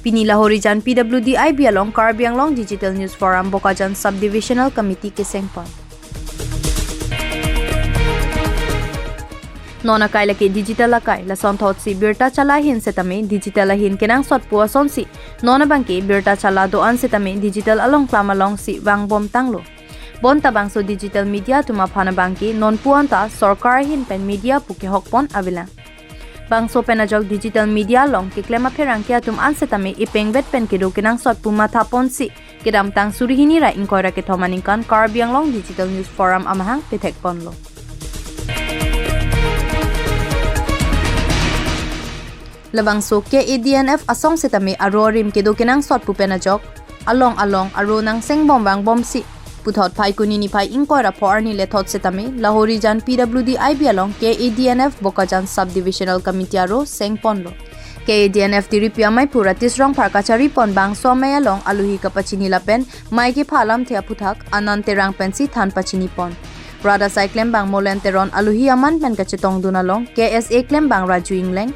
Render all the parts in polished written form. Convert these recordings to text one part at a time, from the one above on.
Pini Lahorijan PWD along Karbi Anglong Digital News Forum Bokajan Sub-Divisional Committee kesengpon. Nona kai laki digital lakai lason thot si birta chala hin setame digital hin kenang sot puason si nona bangke birta chala doan setame digital along klamalong si wang bom tanglo. Bon tabang so digital media tuma phana bangke non puanta sarkar hin pen media puke hokpon avila. Bang so penajok digital media long ke klema pherang kya tum ansetame ipeng vet pen ke do kenang sot puma thapon si kedam tang surihini ra inkoira ke thomaningkan Karbi Anglong Digital News Forum amahang pithek ponlo. Labang so KADNF asong setame arorim ke do kenang sot pu penajok along aro nang seng bang bom si puthot phai kunini phai inkoira porni le thot setame Lahorijan PWD along KADNF Bokajan Sub-Divisional Committee aro sengpon lo. KADNF diripia mai pura tisrong parkachari pon bang so mai along aluhi kapachini lapen mai ke phalam thea puthak anante rang pensi than pachini pon. Rada cyclem bang molenteron aluhi aman pen kachetong dunalong KSA klem bang Raju Ingleng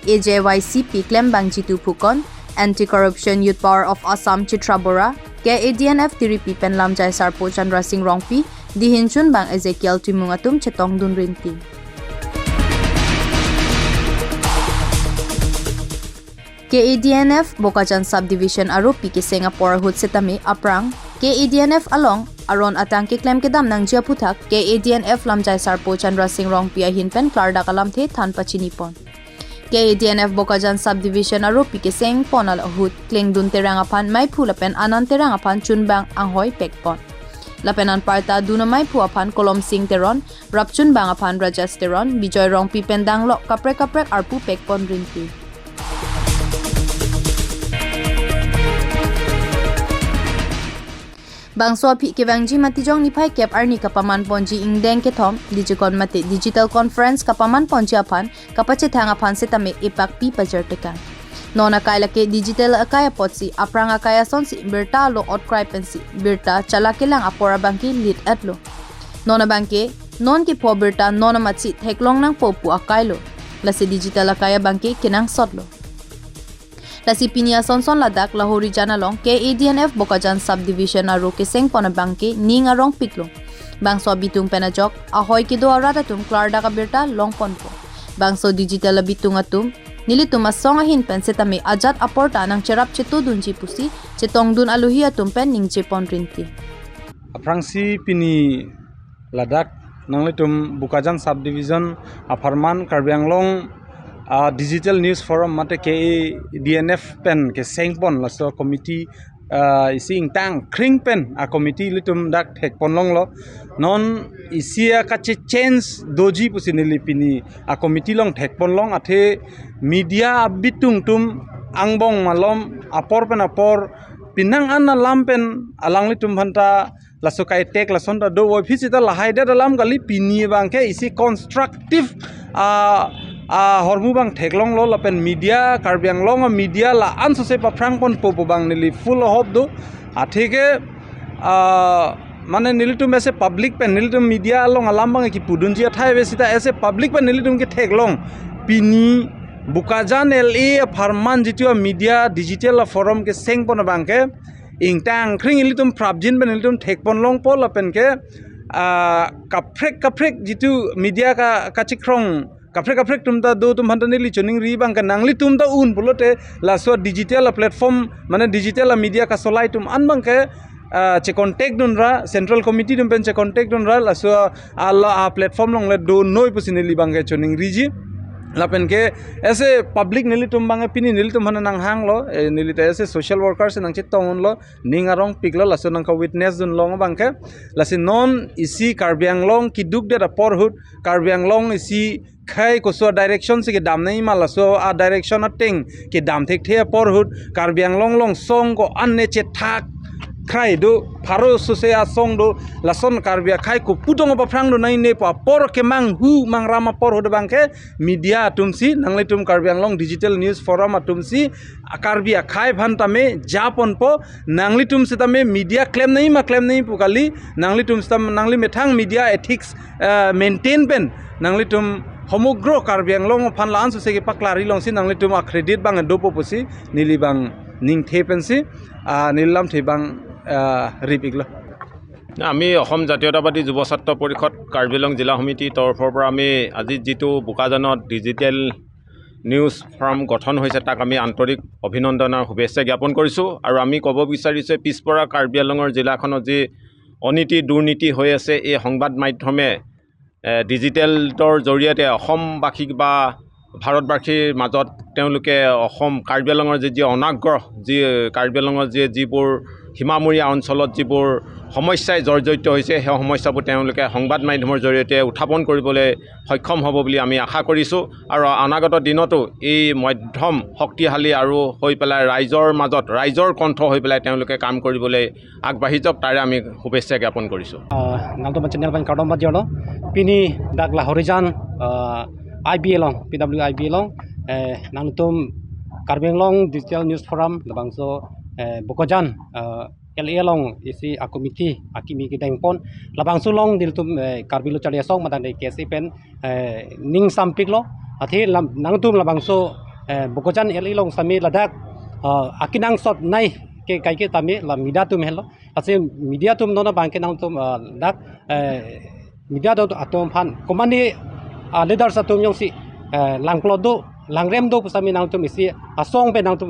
AJYCP klem bang Jitu Phukon Anti-Corruption Youth Power of Assam Chitra Bora KADNF Tiripi Penlam Jai Sarpo Chandra Singh Rongpi Dihinchun bang Ezekiel Timungatum Chetong Dun Rinti. KADNF Bokajan Subdivision aro PK Singapore hut setame aprang KADNF along aron atang ke claim kedam nang jia puthak KADNF Lamjai Sarpo Chandra Singh Rongpi hinpen klarda kalam the than pachinipon. KADNF Bokajan Subdivision aro PK Seng Ponal Hut Kling Dun Terangapan Mai Pulapen Anan Terangapan Chunbang Anghoy Pekpon. Lapenan Parta Duna Mai Puapan Kolom Sing Teron Rapchun Bangapan Rajas Teron Bijoy Rong Pipendang Lok Kaprek Arpu Pekpon Rinti. Bang sopi ke bangji matijong nipai kep arni kapaman ponji ingdeng ke thom digikon mate digital conference kapaman ponji apan kapache thang apan setame ipak pi pajertekan nona kaila ke digital akaya potsi aprang akaya sonsi birta lo outcry pensi birta chalakelang apora bangki lead atlo nona bangke non ki po birta nona machi theklong nang popu akailo lase digital akaya bangke kinang sotlo Lasi Pini Sonson Ladak Lahorijan along KADNF Bokajan Subdivision aro kesengpon bangke ning arong piklo. Bangso bitung penajok ahoy kido aratatum klarda kabirta longpon po. Bangso digital bitung atum nilitum asong ahin pen setame ajat aporta nang cerap cetu dunji pusi cetong dun aluhi atum pen ning cepon rinti. Aprangsi Pini Ladak nanglitum Bokajan Subdivision Aparman Karbi Anglong Digital News Forum mate KADNF pen ke sengpon laso committee ising tang kring pen a committee litum dak thek ponlong lo non isia kache change doji pusinili pini a committee long thek ponlong athe media bitung tum angbong malom apor pen apor pinang anna lampen alang litum bhanta laso kai tek lasonta do wo visita lahaida dalam gali pini bangke isi constructive hormu bang theklong lo lapen media Karbi Anglong media la ansose paprang pon popo bang nili full hope do atheke mane nilitum ese public pen nilitum media long alam bang ki pudunji athai besita ese public pen nilitum ki theklong Pini Bokajan LA Farman jitua media digital forum ke sengpon bangke ingtang kring nilitum prabjin pen nilitum thekpon long pol lapen ke kaprek jitu media ka kachikrong kaprek tumta do tum hantani li choning ri bang kanangli tumta un bulote la so digital platform mane digital media ka solai tum an bang ke che contact dun ra central committee tum pen che contact dun ra la so a platform long le do noi pusinili bang ke choning ri ji lapen ke ese public nili tum bang Pini nili tum hana nang hang lo nili te ese social workers nang chitong lo ningarong piklo la so nang ka witness dun long bang ke la si non isi Karbi Anglong ki duk de porhut Karbi Anglong isi khai ko so direction se ke dam nei mala so a direction ating ke dam thek the porhut Karbi Anglong long song ko anne che thak khai do pharo so se a song do lason Karbi khai ko putong pa prang do nai ne pa por ke mang hu mang rama por hod bangke media tumsi nangle tum Karbi Anglong Digital News Forum atumsi Karbi khai bhantame japon po nangli tum setame media claim nei pukali nangli tum stam nangli methang media ethics maintain pen nangli tum homogro Karbi Anglong phan lan so se ke paklari long si nangli tum accredit bang do po pusi nili bang ning the pensi nilam thebang ripiglo আমি অসম জাতীয়তাবাদী যুৱ ছাত্ৰ পৰিষদ কাৰ্বি আংলং জিলা সমিতিৰ তৰফৰ পৰা আমি আজি যিটো বোকাজানত ডিজিটেল নিউজ ফৰ্ম গঠন হৈছে তাক আমি আন্তৰিক অভিনন্দন আৰু শুভেচ্ছা জ্ঞাপন কৰিছোঁ আৰু আমি ক'ব বিচাৰিছোঁ পিছপৰা কাৰ্বি আংলঙৰ জিলাখনত যি অনীতি দুৰ্নীতি হৈ আছে এই সংবাদ মাধ্যমে ডিজিটেলৰ জৰিয়তে অসমবাসীক বা ভাৰতবাসীৰ মাজত তেওঁলোকে অসম কাৰ্বি আংলঙৰ যি অনাগ্ৰহ যি কাৰ্বি আংলঙৰ যিবোৰ সীমামূৰীয়া অঞ্চলত যিবোৰ সমস্যাই জৰ্জৰিত হৈছে সেই সমস্যাবোৰ তেওঁলোকে সংবাদ মাধ্যমৰ জৰিয়তে উত্থাপন কৰিবলৈ সক্ষম হ'ব বুলি আমি আশা কৰিছোঁ আৰু অনাগত দিনতো এই মাধ্যম শক্তিশালী আৰু হৈ পেলাই ৰাইজৰ মাজত ৰাইজৰ কণ্ঠ হৈ পেলাই তেওঁলোকে কাম কৰিবলৈ আগবাঢ়ি যাওক তাৰে আমি শুভেচ্ছা জ্ঞাপন কৰিছোঁ Nalto channel ban kardom badjolo Pini dak Lahorijan PWD naltum Karbi Anglong Digital News Forum labangso Bokajan Long isi akomiti akimi kesengpon labangso long diltum Karbi lo chali asong madang dei kesi pen ning sampik lo athi nangtum labangso Bokajan Long sami ladak akinang sot nai ke kai ke tami la media tum hello ase media tum nona bangke nang tum dak media do atom phan komani leaders atum yong si langplo do langrem do sami nang tum isi asong pe nang tum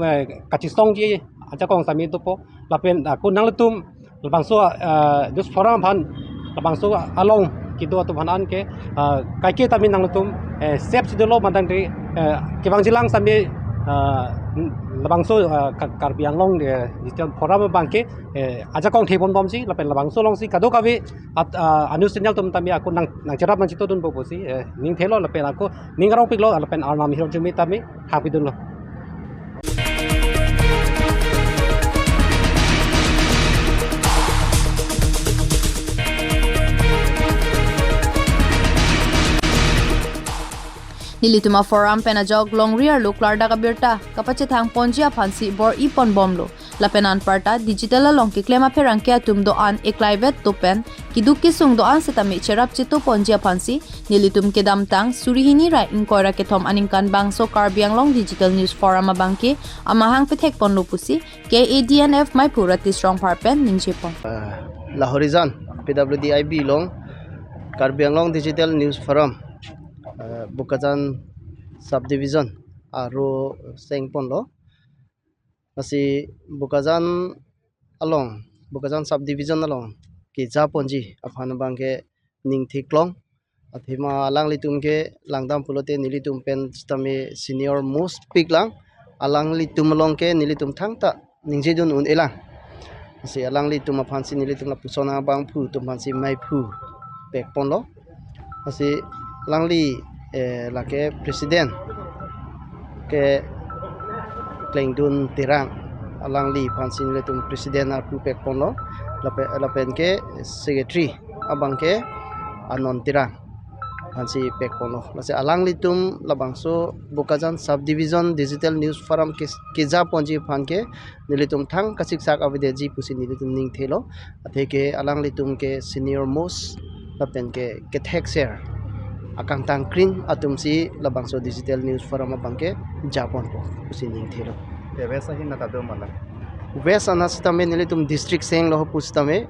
kachi song ji aja kong sami to po la pen ku nang tum bangso dus forum phan bangso along kido atum phan an ke kai ke tami nang tum sep sidolo madang de ke bang jilang sami labangso Karbi Anglong digital forum bangke aja kong thebon bomsi lapen labangso long si kado kabe anu signal tum tami aku nang cerap man situ dun bobosi ning thelo lapen aku ning rong piklo lapen arnam hiro jumi tami happy dun lo Nilituma forum penajog long rear lo klarda kabirta kapache thang ponjia phansi bor ipon bomlo lapenan parta digital long ki klema pherangkya tumdo an eklaivet topen kiduk ki sungdo an setami cherap chito ponjia phansi nilitum ke damtang surihini rai inkoira ke thom aningkan bangso Karbi Anglong Digital News Forum abangke amahang pethek ponlo pusi KADNF mai purati strong parpen ningchepon Lahorijan PWD long Karbi Anglong Digital News Forum Bokajan subdivision aro kesengpon lo masih Bokajan subdivision along ki japonji aphan bangke ning thiklong athima alang litum ke langdam pulote nilitum pen stame senior most piklang alang litum long ke nilitum thangta ningjejun un elang masih alang litum aphan si nilitum la pusona bang phu tum phan si mai phu pekpon lo masih langli lake presiden ke klengdun tirang alangli pansin letum presiden aku pek pono lapen ke secretary abang ke anon tirang pansi pek pono lase alangli tum labangso Bokajan subdivision digital news forum ke ja ponji phan ke nilitum thang kasik sak avide ji pusi nilitum ning thelo atheke alangli tum ke senior most lapen ke thek share akang tangkring atum si labangso digital news forum bangke Japon po pusining thelo wesa hin na tadom mala west anastame nilitum district seng lo pustame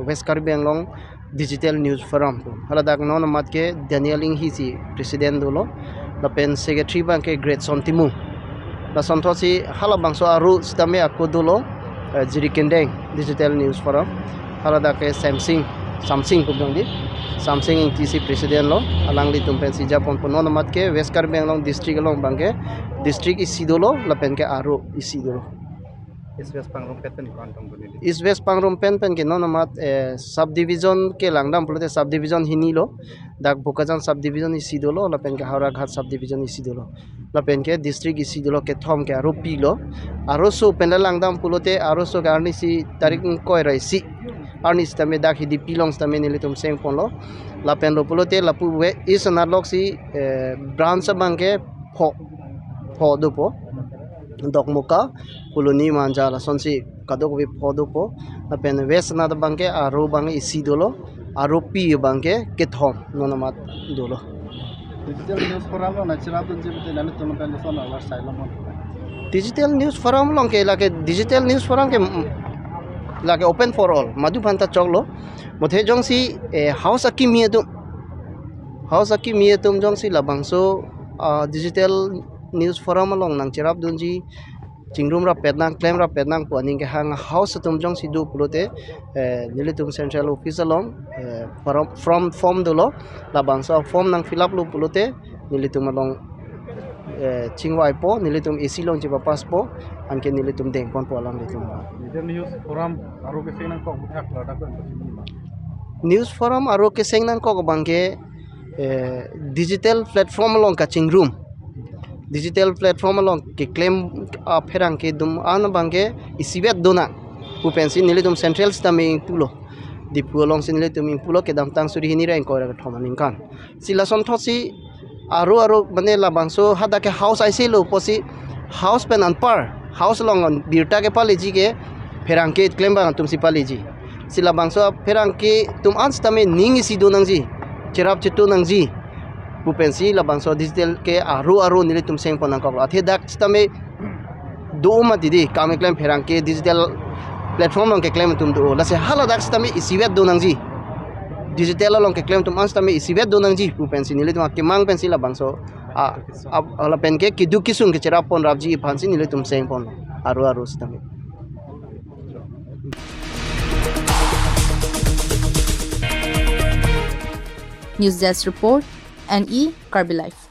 west Karbi Anglong digital news forum po haladak non mat ke Daniel ing hi si president dolo lapen secretary bangke great sontimu la sontosi halabangso aru stame akodolo jirikendeng digital news forum haladak ke Samsung kubang di Samsung ing TC president lo alang li tumpen si Japon puno namat ke West Karbi Anglong district along bangke district isi dolo lapen ke aro isi dolo East West Pangrumpen pen ke no namat subdivision ke langdam pulote subdivision hini lo dak Bokajan subdivision isi dolo lapen ke Haura Ghat subdivision isi dolo lapen ke district isi dolo ke thom ke aro pi lo aro so pen langdam pulote aro so garni si tarik koi rai si arni stame dak hidi pilong stame nilitum sengpon lo lapen lo pulote lapu we is analog si branch bangke pho dopo dokmuka koloni manja la sonsi kadok we pho dopo lapen west na bangke aro bang isi dolo aro pi bangke kethom nonamat dolo digital news forum lo na chira dun jibte nanu tum kan so na war sai lo mon digital news forum long ke lake digital news forum ke lake open for all madu phanta choklo mothe jong si house akimi tum jong si labangso digital news forum long nang cherap dunji chingrum ra petnang claim ra petnang po aning ke hang house tum jong si du pulote nilitum central office along from form dolo labangso form nang fill up lu pulote nilitum along chingwai po nilitum AC long jiba pas po anke nilitum deng pon po alang litum Digital news forum aro ke sing nang kok budak la da ko news forum aro ke seng nang kok bangke digital platform long ka chingrum digital platform along ke claim pherang ke dum an bangke isibet dona upensi nilitum central stami pulo dipu along sin nilitum pulo ke dam tang suri hinira en ko ra thomaning kan sila son thosi aro mane labangso hada ke house aise lo posi house pen anpar house long on birta ke paleji ke pherang ke claim bang tum si paleji sila bangso pherang ke tum ans tame ning isi do nang ji cherap chitu nang ji pupensi labangso digital ke aro nili tum seng ponang ko athe dak stame do ma didi kame claim pherang ke digital platform long ke claim tum do la se hala dak stame isiwet do nang ji digital long ke claim tum ans tame isiwet do nang ji pupensi nili tum ke mang pensi labangso ala pen ke kidu kisung ke cherap pon rabji phansi nili tum seng pon aro stame News Desk Report, NE Karbi Life.